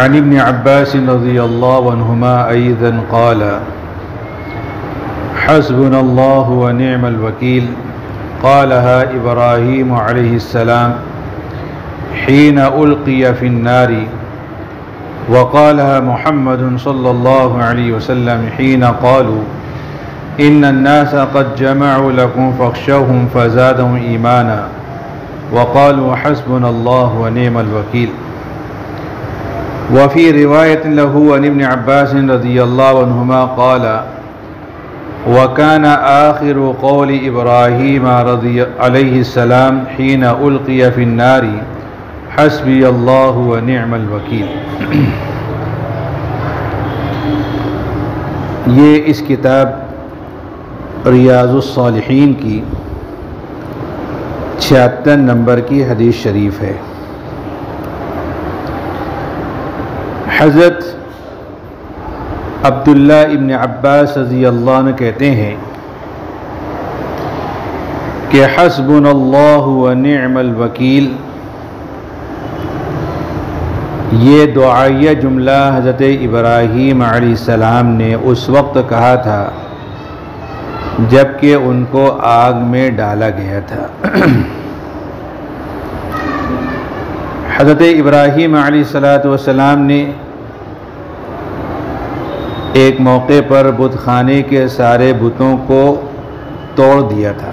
अन इब्न अब्बास रज़ियल्लाहु अन्हुमा अय्ज़न क़ाल हस्बुनल्लाहु व निअमल वकील क़ालहा इब्राहीम अलैहिस्सलाम हीन उल्क़िया फ़िन्नारी व क़ालहा मुहम्मदुन सल्लल्लाहु अलैहि वसल्लम हीन क़ालू इन्नन्नास क़द जमअू लकुम फ़ख्शवहुम फ़ज़ादहुम ईमाना व क़ालू हस्बुनल्लाहु व निअमल वकील। वफ़ी रिवायत लहू अन इब्न अब्बास रज़ियल्लाहु अन्हुमा क़ाल व कान आखिरु क़ौलि इब्राहीम अलैहिस्सलाम हीन उल्क़िया फ़िन्नारी हस्बियल्लाहु व निअमल वकील। ये इस किताब रियाज़ुस्सालिहीन की 76 नंबर की हदीस शरीफ है। हज़रत अब्दुल्ला इब्न अब्बास रज़ियल्लाहु अन्हु कहते हैं कि हस्बुनल्लाहु व निअमल वकील, ये दुआया जुमला हज़रत इब्राहीम अलैहिस्सलाम ने उस वक्त कहा था जबकि उनको आग में डाला गया था। हज़रत इब्राहीम अलैहिस्सलाम ने एक मौके पर बुतखाने के सारे बुतों को तोड़ दिया था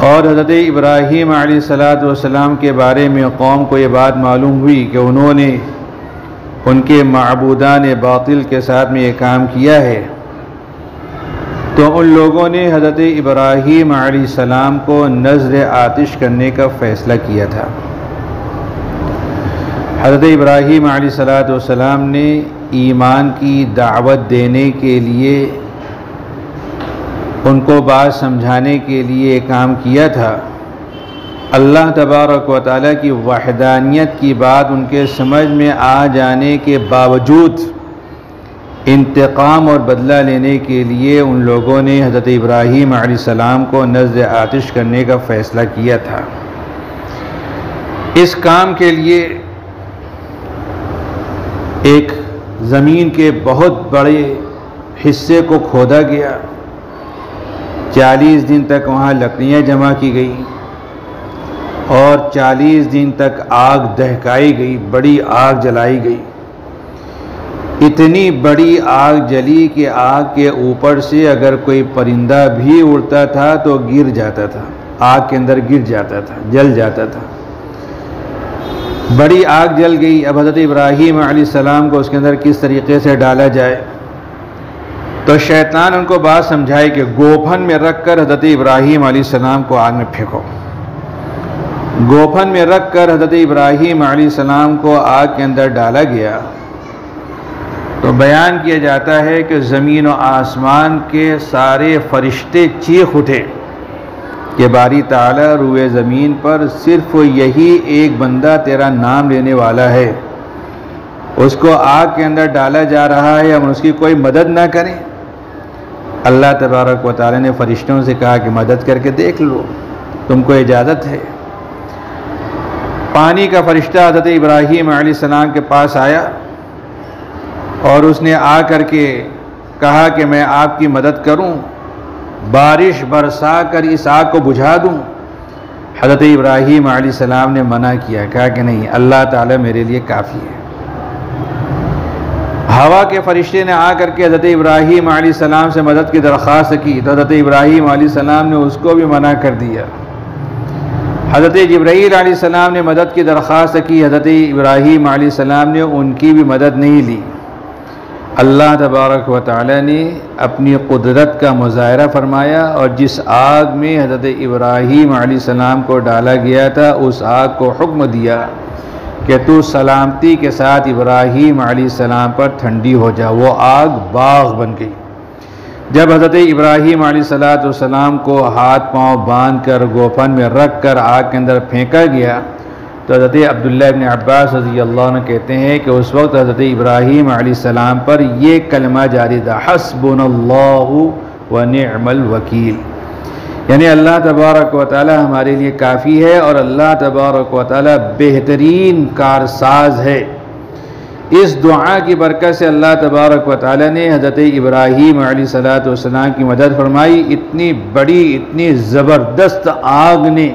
और हज़रत इब्राहीम अलैहिस्सलाम के बारे में कौम को ये बात मालूम हुई कि उन्होंने उनके माबूदान बातिल के साथ में ये काम किया है, तो उन लोगों ने हज़रत इब्राहीम अलैहिस्सलाम को नज़्र आतिश करने का फ़ैसला किया था। हज़रत इब्राहीम अलैहिस्सलाम ने ईमान की दावत देने के लिए, उनको बात समझाने के लिए काम किया था। अल्लाह तबारक व तआला की वहदानियत की बात उनके समझ में आ जाने के बावजूद इंतकाम और बदला लेने के लिए उन लोगों ने हज़रत इब्राहीम अलैहिस्सलाम को नज़्र आतिश करने का फ़ैसला किया था। इस काम के लिए एक ज़मीन के बहुत बड़े हिस्से को खोदा गया। 40 दिन तक वहाँ लकड़ियाँ जमा की गई और 40 दिन तक आग दहकाई गई, बड़ी आग जलाई गई। इतनी बड़ी आग जली कि आग के ऊपर से अगर कोई परिंदा भी उड़ता था तो गिर जाता था, आग के अंदर गिर जाता था, जल जाता था। बड़ी आग जल गई। अब हज़रत इब्राहीम अलैहिस्सलाम को उसके अंदर किस तरीक़े से डाला जाए, तो शैतान उनको बात समझाए कि गोफन में रख कर हज़रत इब्राहीम अलैहिस्सलाम को आग में फेंको। गोफन में रख कर हज़रत इब्राहीम अलैहिस्सलाम को आग के अंदर डाला गया। तो बयान किया जाता है कि ज़मीन और आसमान के सारे फरिश्ते चीख उठे कि बारी ताला रुए ज़मीन पर सिर्फ यही एक बंदा तेरा नाम लेने वाला है, उसको आग के अंदर डाला जा रहा है, हम उसकी कोई मदद ना करें। अल्लाह तबारक व तआला ने फरिश्तों से कहा कि मदद करके देख लो, तुमको इजाज़त है। पानी का फरिश्ता हज़रत इब्राहीम अलैहिस्सलाम के पास आया और उसने आ करके कहा कि मैं आपकी मदद करूं, बारिश बरसा कर इस आग को बुझा दूं। हज़रत इब्राहीम अलैहिस्सलाम ने मना किया, कहा कि नहीं, अल्लाह ताला मेरे लिए काफ़ी है। हवा के फरिश्ते ने आ करके हज़रत इब्राहीम अलैहिस्सलाम से मदद की दरख्वास्त की, तो हज़रत इब्राहीम अलैहिस्सलाम ने उसको भी मना कर दिया। हज़रत जिब्राईल अलैहिस्सलाम ने मदद की दरख्वास्त की, हज़रत इब्राहीम अलैहिस्सलाम ने उनकी भी मदद नहीं ली। अल्लाह तबारक व तआला ने अपनी कुदरत का मुज़ाहरा फरमाया और जिस आग में हज़रत इब्राहीम अलैहिस्सलाम को डाला गया था, उस आग को हुक्म दिया कि तू सलामती के साथ इब्राहीम अलैहिस्सलाम पर ठंडी हो जा। वो आग बाग़ बन गई। जब हज़रत इब्राहीम अलैहिस्सलाम को हाथ पांव बांध कर गोफन में रख कर आग के अंदर फेंका गया, तो हज़रत अब्दुल्ला इब्न अब्बास रज़ियल्लाहु अन्हु कहते हैं कि उस वक्त हज़रत इब्राहीम अलैहिस्सलाम पर ये कलमा जारी था, हस्बुनल्लाहु व निअमल वकील। यानी अल्लाह तबारक व तआला हमारे लिए काफ़ी है और अल्लाह तबारक व तआला बेहतरीन कारसाज है। इस दुआ की बरकत से अल्लाह तबारक व तआला ने हज़रत इब्राहीम अलैहिस्सलातु वस्सलाम की मदद फरमाई। इतनी बड़ी इतनी ज़बरदस्त आग ने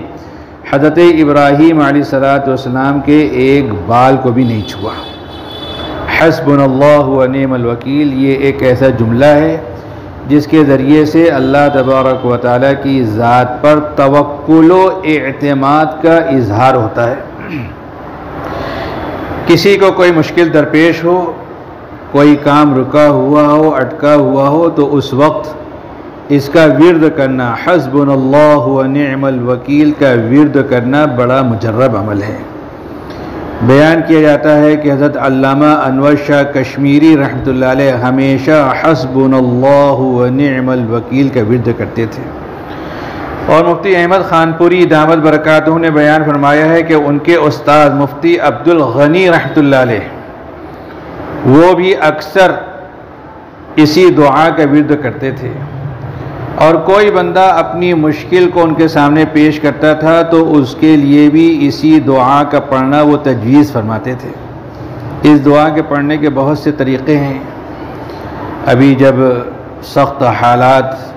हज़रत इब्राहीम अलैहिस्सलातु वस्सलाम के एक बाल को भी नहीं छुआ। हस्बुनल्लाहु व निअमल वकील, ये एक ऐसा जुमला है जिसके ज़रिए से अल्लाह तबारक व तआला की ज़ात पर तवक्कुल व इत्माद का इजहार होता है। किसी को कोई मुश्किल दरपेश हो, कोई काम रुका हुआ हो, अटका हुआ हो, तो उस वक्त इसका विर्द करना, हस्बुनल्लाहु व निअमल वकील का विर्द करना बड़ा मुजर्रब अमल है। बयान किया जाता है कि हज़रत अल्लामा अनवर शाह कश्मीरी रहमतुल्लाह अलैह हमेशा हस्बुनल्लाहु व निअमल वकील का विर्द करते थे। और मुफ्ती अहमद खानपुरी दामद बरकातहू ने बयान फरमाया है कि उनके उस्ताद मुफ्ती अब्दुल गनी रहमतुल्लाह अलैह वो भी अक्सर इसी दुआ का विर्द करते थे। और कोई बंदा अपनी मुश्किल को उनके सामने पेश करता था तो उसके लिए भी इसी दुआ का पढ़ना वो तजवीज़ फरमाते थे। इस दुआ के पढ़ने के बहुत से तरीक़े हैं। अभी जब सख्त हालात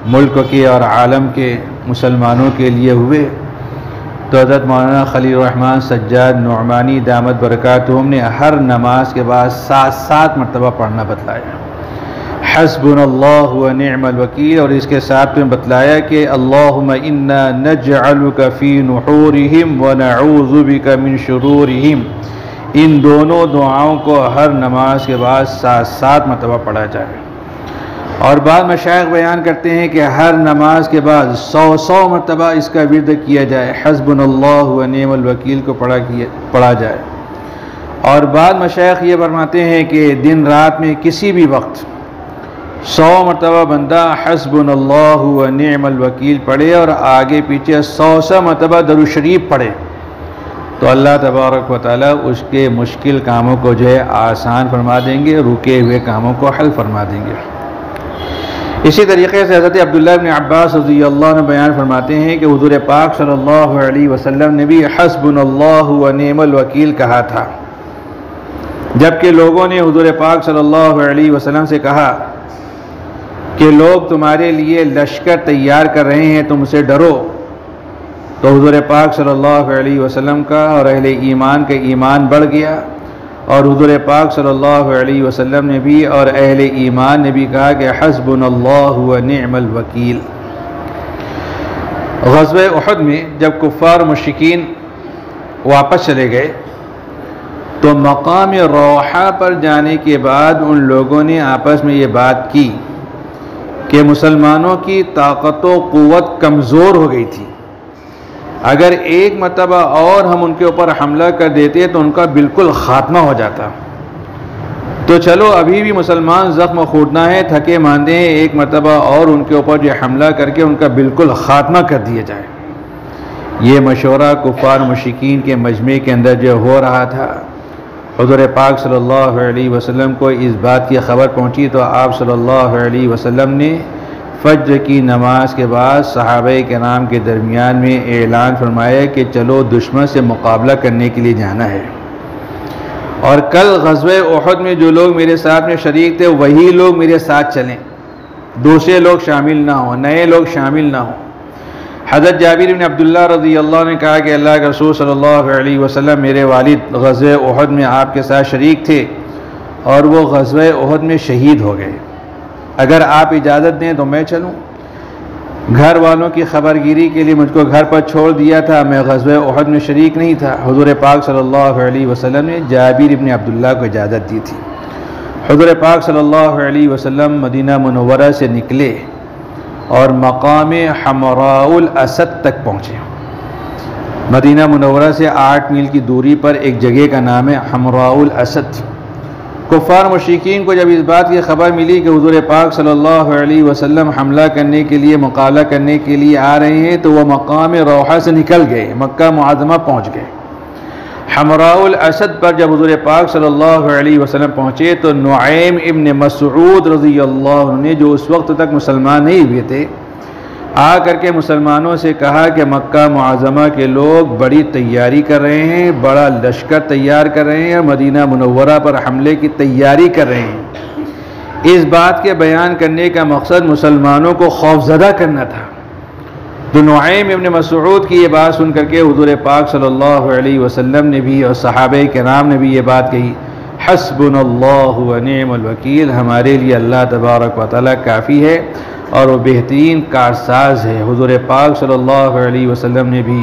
मुल्क के और आलम के मुसलमानों के लिए हुए तो हज़रत मौलाना खलील रहमान सज्जाद नुअमानी दामद बरकातहू ने हर नमाज के बाद 7 मरतबा पढ़ना बतलाया, हस्बुनल्लाहु व निअमल वकील। और इसके साथ में बतलाया कि अल्लाहुम्मा इन्ना नजअलुका फी नुहूरिहिम व नऊज़ु बिका मिन शुरूरिहिम। इन दोनों दुआओं को हर नमाज के बाद 7 मरतबा पढ़ा जाए। और बाद मशाइख बयान करते हैं कि हर नमाज के बाद 100 मरतबा इसका विर्द किया जाए, हस्बुनल्लाहु व निअमल वकील को पढ़ा जाए। और बाद मशाइख ये फरमाते हैं कि दिन रात में किसी भी वक्त 100 मरतबा बंदा हस्बुनल्लाहु व निअमल वकील पढ़े और आगे पीछे 100 मरतबा दरूद शरीफ पढ़े तो अल्लाह तबारक व तआला उसके मुश्किल कामों को जो है आसान फरमा देंगे, रुके हुए कामों को हल फरमा देंगे। इसी तरीके से हज़रत अब्दुल्लाह इब्न अब्बास रज़ियल्लाहु अन्हु बयान फरमाते हैं कि हुज़ूर पाक सल्लल्लाहु अलैहि वसल्लम ने भी हस्बुनल्लाहु व निअमल वकील कहा था। जबकि लोगों ने हुज़ूर पाक सल्लल्लाहु अलैहि वसल्लम से कहा कि लोग तुम्हारे लिए लश्कर तैयार कर रहे हैं, तुमसे डरो, तो हुज़ूर पाक सल्लल्लाहु अलैहि वसल्लम का और अहले ईमान का ईमान बढ़ गया। और हुज़ूर पाक सल्लल्लाहु अलैहि वसल्लम ने भी और अहले ईमान ने भी कहा कि हस्बुनल्लाहु व निअमल वकील। ग़ज़वे उहद में जब कुफ़ार मुश्रिकीन वापस चले गए तो मकाम रोहा पर जाने के बाद उन लोगों ने आपस में ये बात की कि मुसलमानों की ताकत व क़ुव्वत कमज़ोर हो गई थी। अगर एक मरतबा और हम उनके ऊपर हमला कर देते तो उनका बिल्कुल ख़ात्मा हो जाता। तो चलो अभी भी मुसलमान ज़ख्म खोदना है, थके मांदे हैं, एक मरतबा और उनके ऊपर जो हमला करके उनका बिल्कुल ख़ात्मा कर दिया जाए। ये मशवरा कुफ़ार मुश्रिकीन के मजमे के अंदर जो हो रहा था, हुज़ूर पाक सल्लल्लाहु अलैहि वसल्लम को इस बात की ख़बर पहुँची तो आप सल्लल्लाहु अलैहि वसल्लम ने फ़ज्र की नमाज के बाद सहाबाए किराम के दरमियान में ऐलान फरमाया कि चलो दुश्मन से मुकाबला करने के लिए जाना है। और कल ग़ज़वे उहद में जो लोग मेरे साथ में शरीक थे वही लोग मेरे साथ चलें, दूसरे लोग शामिल ना हों, नए लोग शामिल ना हों। हज़रत जाबिर बिन अब्दुल्लाह रज़ियल्लाहु अन्हु ने कहा कि अल्लाह के रसूल सल्लल्लाहु अलैहि वसल्लम मेरे वालिद ग़ज़वे उहद में आपके साथ शरीक थे और वो ग़ज़वे उहद में शहीद हो गए। अगर आप इजाज़त दें तो मैं चलूँ। घर वालों की खबरगिरी के लिए मुझको घर पर छोड़ दिया था, मैं ग़ज़वे उहद में शरीक नहीं था। हुज़ूर पाक सल्लल्लाहु अलैहि वसल्लम ने जाबिर इब्न अब्दुल्लाह को इजाज़त दी थी। हुज़ूर पाक सल्लल्लाहु अलैहि वसल्लम मदीना मुनव्वरा से निकले और मकाम हमराउल असद तक पहुँचे। मदीना मुनव्वरा से 8 मील की दूरी पर एक जगह का नाम है हमराउल असद। कुफ़ार मुश्रिकीन को जब इस बात की ख़बर मिली कि हुज़ूर पाक सल्लल्लाहु अलैहि वसल्लम हमला करने के लिए, मुक़ाबला करने के लिए आ रहे हैं, तो वह मकाम रोहा से निकल गए, मक्का मुअज़्ज़मा पहुँच गए। हमराउल असद पर जब हुज़ूर पाक सल्लल्लाहु अलैहि वसल्लम पहुँचे तो नुआइम इब्न मसऊद रज़ियल्लाहु अन्हु ने, जो उस वक्त तक मुसलमान नहीं हुए थे, आ करके मुसलमानों से कहा कि मक्का मुआज़मा के लोग बड़ी तैयारी कर रहे हैं, बड़ा लश्कर तैयार कर रहे हैं और मदीना मुनव्वरा पर हमले की तैयारी कर रहे हैं। इस बात के बयान करने का मकसद मुसलमानों को खौफज़दा करना था। तो नुआइम इब्न मसऊद की ये बात सुन करके हुज़ूर पाक सल्लल्लाहु अलैहि वसल्लम ने भी और सहाबे किराम ने भी ये बात कही, हस्बुनल्लाहु व निअमल वकील, हमारे लिए अल्लाह तबारक व तआला काफ़ी है और वो बेहतरीन कारसाज है। हुज़ूर पाक सल्लल्लाहु अलैहि वसल्लम ने भी,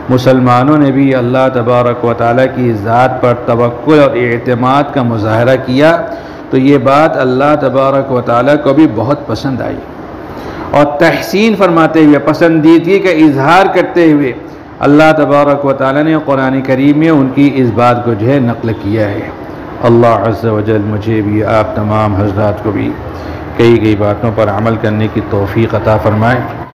मुसलमानों ने भी अल्लाह तबारक व तआला की ज़ात पर तवक्कुल और एतमाद का मुज़ाहरा किया। तो ये बात अल्लाह तबारक व तआला को भी बहुत पसंद आई और तहसीन फरमाते हुए, पसंदीदगी का इजहार करते हुए अल्लाह तबारक व तआला ने कुरान करीम में उनकी इस बात को जो है नक़ल किया है। अल्लाह अज़्ज़ व जल मुझे भी, आप तमाम हज़रात को भी कई बातों पर अमल करने की तौफ़ीक़ अता फ़रमाए।